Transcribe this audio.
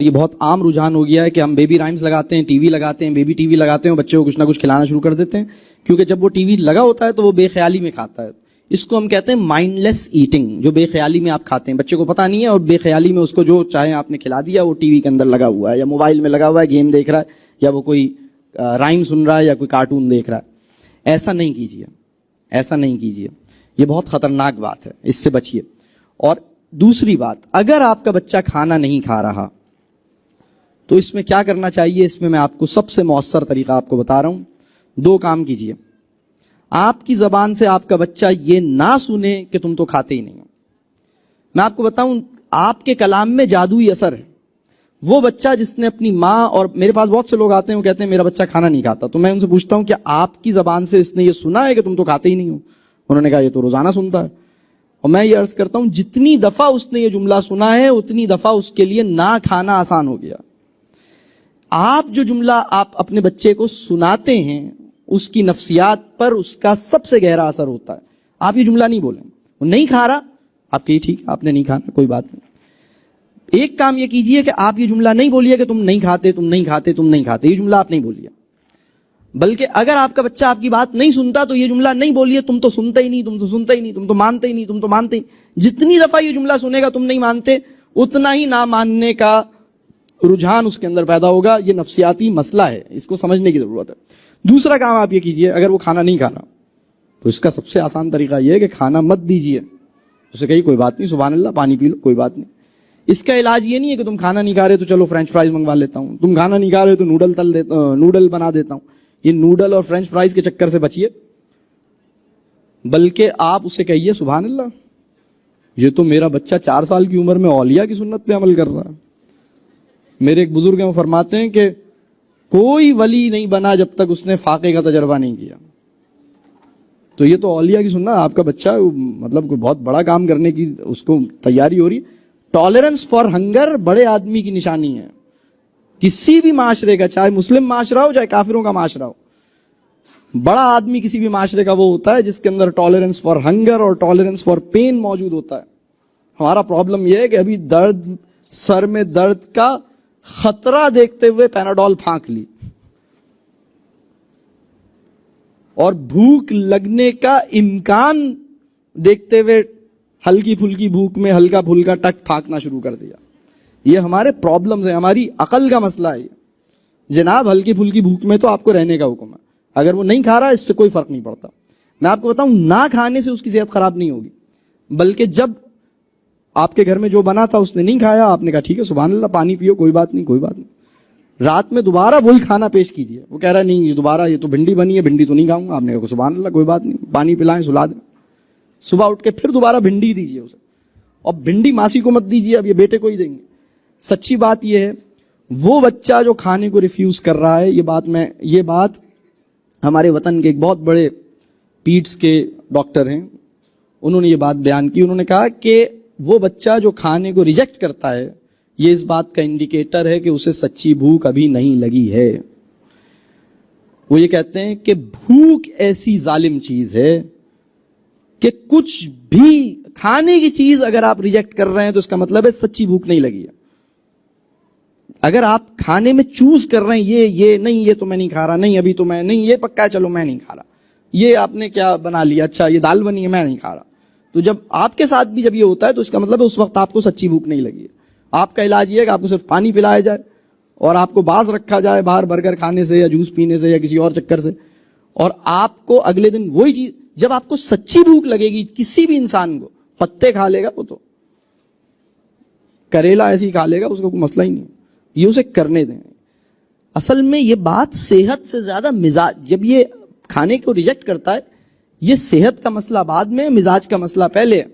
یہ بہت عام رجحان ہو گیا ہے کہ ہم بیبی رائمز لگاتے ہیں، ٹی وی لگاتے ہیں، بیبی ٹی وی لگاتے ہیں، بچے کو کچھ نہ کچھ کھلانا شروع کر دیتے ہیں، کیونکہ جب وہ ٹی وی لگا ہوتا ہے تو وہ بے خیالی میں کھاتا ہے. اس کو ہم کہتے ہیں مائنڈ لیس ایٹنگ، جو بے خیالی میں آپ کھاتے ہیں، بچے کو پتہ نہیں ہے اور بے خیالی میں اس کو جو چاہے آپ نے کھلا دیا. وہ ٹی وی کے اندر لگا ہوا ہے یا موبائل میں لگا ہوا ہے، گیم دیکھ رہا ہے یا وہ کوئی رائم سن رہا ہے یا کوئی کارٹون دیکھ رہا ہے. ایسا نہیں کیجیے، ایسا نہیں کیجیے، یہ بہت خطرناک بات ہے، اس سے بچیے. اور دوسری بات، اگر آپ کا بچہ کھانا نہیں کھا رہا تو اس میں کیا کرنا چاہیے؟ اس میں آپ کو سب سے مؤثر طریقہ آپ کو بتا رہا ہوں. 2 کام کیجئے. آپ کی زبان سے آپ کا بچہ یہ نہ سنے کہ تم تو کھاتے ہی نہیں ہو. میں آپ کو بتاؤں، آپ کے کلام میں جادوئی اثر ہے. وہ بچہ جس نے اپنی ماں، اور میرے پاس بہت سے لوگ آتے ہیں وہ کہتے ہیں میرا بچہ کھانا نہیں کھاتا، تو میں ان سے پوچھتا ہوں کہ آپ کی زبان سے اس نے یہ سنا ہے کہ تم تو کھاتے ہی نہیں ہو؟ انہوں نے کہا یہ تو روزانہ سنتا ہے. اور میں یہ عرض کرتا ہوں جتنی دفعہ اس نے یہ جملہ سنا ہے اتنی دفعہ اس کے لیے نہ کھانا آسان ہو گیا. آپ جو جملہ آپ اپنے بچے کو سناتے ہیں اس کی نفسیات پر اس کا سب سے گہرا اثر ہوتا ہے. آپ یہ جملہ نہیں بولیں، وہ نہیں کھا رہا، آپ کہیے ٹھیک آپ نے نہیں کھانا، کوئی بات نہیں. ایک کام یہ کیجئے کہ آپ یہ جملہ نہیں بولیے کہ تم نہیں کھاتے، تم نہیں کھاتے، تم نہیں کھاتے. یہ جملہ آپ نہیں بولیے، بلکہ اگر آپ کا بچہ آپ کی بات نہیں سنتا تو یہ جملہ نہیں بولیے تم تو سنتے ہی نہیں، تم تو سنتے ہی نہیں، تم تو مانتے ہی نہیں، تم تو مانتے ہی نہیں. جتنی دفعہ یہ جملہ سنے گا تم نہیں مانتے، اتنا ہی نہ ماننے کا رجحان اس کے اندر پیدا ہوگا. یہ نفسیاتی مسئلہ ہے، اس کو سمجھنے کی ضرورت ہے. دوسرا کام آپ یہ کیجئے، اگر وہ کھانا نہیں کھا رہا تو اس کا سب سے آسان طریقہ یہ ہے کہ کھانا مت دیجئے. اسے کہیے کوئی بات نہیں، سبحان اللہ، پانی پی لو، کوئی بات نہیں. اس کا علاج یہ نہیں ہے کہ تم کھانا نہیں کھا رہے تو چلو فرینچ فرائز منگوا لیتا ہوں، تم کھانا نہیں کھا رہے تو نوڈل بنا دیتا ہوں. یہ نوڈل اور فرینچ فرائز کے چکر سے بچیے، بلکہ آپ اسے کہیے سبحان اللہ، یہ تو میرا بچہ 4 سال کی عمر میں اولیاء کی سنت پہ عمل کر رہا ہے. میرے ایک بزرگ ہیں، وہ فرماتے ہیں کہ کوئی ولی نہیں بنا جب تک اس نے فاقے کا تجربہ نہیں کیا. تو یہ تو اولیاء کی سنت، آپ کا بچہ مطلب کوئی بہت بڑا کام کرنے کی اس کو تیاری ہو رہی. ٹالرنس فار ہنگر بڑے آدمی کی نشانی ہے. کسی بھی معاشرے کا، چاہے مسلم معاشرہ ہو چاہے کافروں کا معاشرہ ہو، بڑا آدمی کسی بھی معاشرے کا وہ ہوتا ہے جس کے اندر ٹالرنس فار ہنگر اور ٹالرنس فار پین موجود ہوتا ہے. ہمارا پرابلم یہ ہے کہ ابھی سر میں درد کا خطرہ دیکھتے ہوئے پیناڈول پھانک لی، اور بھوک لگنے کا امکان دیکھتے ہوئے ہلکی پھلکی بھوک میں ہلکا پھلکا ٹک پھانکنا شروع کر دیا. یہ ہمارے پرابلمز ہیں، ہماری عقل کا مسئلہ ہے. جناب ہلکی پھلکی بھوک میں تو آپ کو رہنے کا حکم ہے، اگر وہ نہیں کھا رہا اس سے کوئی فرق نہیں پڑتا. میں آپ کو بتاؤں، نہ کھانے سے اس کی صحت خراب نہیں ہوگی، بلکہ جب آپ کے گھر میں جو بنا تھا اس نے نہیں کھایا، آپ نے کہا ٹھیک ہے سبحان اللہ، پانی پیو، کوئی بات نہیں، کوئی بات نہیں. رات میں دوبارہ وہی کھانا پیش کیجیے، وہ کہہ رہا نہیں یہ دوبارہ، یہ تو بھنڈی بنی ہے، بھنڈی تو نہیں کھاؤں گا. آپ نے کہا سبحان اللہ، کوئی بات نہیں، پانی پلائیں، سلا دیں. صبح اٹھ کے پھر دوبارہ بھنڈی دیجیے اسے، اور بھنڈی ماسی کو مت دیجیے، اب یہ بیٹے کو ہی دیں گے. سچی بات یہ ہے، وہ بچہ جو کھانے کو ریفیوز کر رہا ہے، یہ بات ہمارے وطن کے ایک بہت بڑے پیٹس کے ڈاکٹر ہیں، انہوں نے یہ بات بیان کی. انہوں نے کہا کہ وہ بچہ جو کھانے کو ریجیکٹ کرتا ہے، یہ اس بات کا انڈیکیٹر ہے کہ اسے سچی بھوک ابھی نہیں لگی ہے. وہ یہ کہتے ہیں کہ بھوک ایسی ظالم چیز ہے کہ کچھ بھی کھانے کی چیز اگر آپ ریجیکٹ کر رہے ہیں تو اس کا مطلب ہے سچی بھوک نہیں لگی ہے. اگر آپ کھانے میں چوز کر رہے ہیں یہ نہیں، یہ تو میں نہیں کھا رہا، نہیں ابھی تو میں نہیں، یہ پکا ہے چلو میں نہیں کھا رہا، یہ آپ نے کیا بنا لیا، اچھا یہ دال بنی ہے میں نہیں کھا رہا، تو جب آپ کے ساتھ بھی جب یہ ہوتا ہے تو اس کا مطلب ہے اس وقت آپ کو سچی بھوک نہیں لگی ہے. آپ کا علاج یہ ہے کہ آپ کو صرف پانی پلایا جائے اور آپ کو باز رکھا جائے باہر برگر کھانے سے یا جوس پینے سے یا کسی اور چکر سے، اور آپ کو اگلے دن وہی چیز، جب آپ کو سچی بھوک لگے گی، کسی بھی انسان کو پتے کھا لے گا، وہ تو کریلا ایسی کھا لے گا، اس کو کوئی مسئلہ ہی نہیں، یہ اسے کرنے دیں. اصل میں یہ بات صحت سے زیادہ مزاج، جب یہ کھانے کو ریجیکٹ کرتا ہے، یہ صحت کا مسئلہ بعد میں، مزاج کا مسئلہ پہلے ہے.